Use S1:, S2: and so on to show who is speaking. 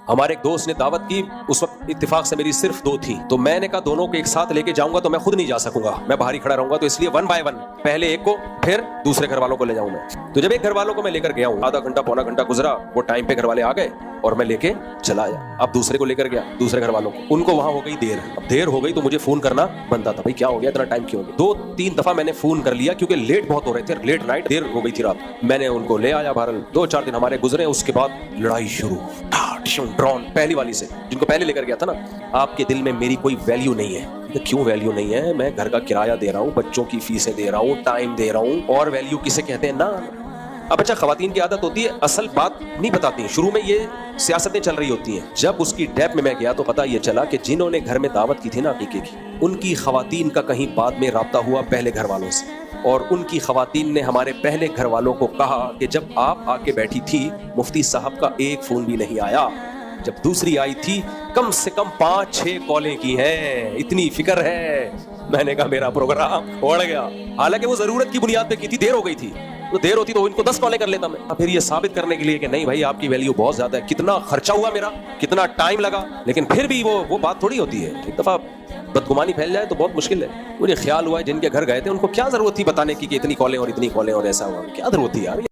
S1: ہمارے ایک دوست نے دعوت کی، اس وقت اتفاق سے میری صرف 2 تھی، تو میں نے کہا دونوں کو ایک ساتھ لے کے جاؤں گا تو میں خود نہیں جا سکوں گا، میں باہر ہی کھڑا رہوں گا، تو اس لیے 1 بائی 1 پہلے ایک کو پھر دوسرے گھر والوں کو لے جاؤں میں۔ تو جب ایک گھر والوں کو میں لے کر گیا ہوں، آدھا گھنٹہ پونا گھنٹہ گزرا، وہ ٹائم پہ گھر والے آ گئے اور میں لے کے چلا آیا۔ اب دوسرے کو لے کر گیا، دوسرے گھر والوں کو، ان کو وہاں ہو گئی دیر۔ اب دیر ہو گئی تو مجھے فون کرنا بنتا تھا، بھائی کیا ہو گیا، اتنا ٹائم کیوں ہو گیا؟ 2-3 دفعہ میں نے فون کر لیا کیونکہ لیٹ بہت ہو رہے تھے، لیٹ نائٹ، دیر ہو گئی تھی رات۔ میں نے ان کو لے آیا بہرحال، 2-4 دن ہمارے گزرے، اس کے بعد لڑائی شروع، ڈرون پہلی والی سے، جن کو پہلے لے کر گیا تھا نا۔ آپ کے دل میں میری کوئی ویلیو نہیں ہے، کیوں ویلیو نہیں ہے؟ میں گھر کا کرایہ دے رہا ہوں، بچوں کی فیسیں دے رہا ہوں، ٹائم دے رہا ہوں، اور ویلیو کسے کہتے ہیں؟ نا۔ اب اچھا، خواتین کی عادت ہوتی ہے اصل بات نہیں بتاتی، شروع میں یہ سیاستیں چل رہی ہوتی ہیں۔ جب اس کی ڈیپ میں گیا تو پتہ یہ چلا کہ جنہوں نے گھر میں دعوت کی تھی نا عقیقے کی، ان کی خواتین کا کہیں بعد میں رابطہ ہوا پہلے گھر والوں سے، اور ان کی خواتین نے ہمارے پہلے گھر والوں کو کہا کہ جب آپ آ کے بیٹھی تھی مفتی صاحب کا ایک فون بھی نہیں آیا، جب دوسری آئی تھی کم سے کم 5-6 کالیں کی ہیں، اتنی فکر ہے۔ میں نے کہا میرا پروگرام اڑ گیا، حالانکہ وہ ضرورت کی بنیاد پہ کی تھی، دیر ہو گئی تھی، تو دیر ہوتی تو ان کو 10 کالیں کر لیتا میں۔ پھر یہ ثابت کرنے کے لیے کہ نہیں بھائی آپ کی ویلیو بہت زیادہ ہے، کتنا خرچہ ہوا میرا، کتنا ٹائم لگا، لیکن پھر بھی وہ بات تھوڑی ہوتی ہے۔ ایک دفعہ بدگمانی پھیل جائے تو بہت مشکل ہے۔ مجھے خیال ہوا ہے جن کے گھر گئے تھے ان کو کیا ضرورت تھی بتانے کی کہ اتنی کالیں اور اتنی کالیں اور ایسا ہوا، کیا ضرورت تھی یار؟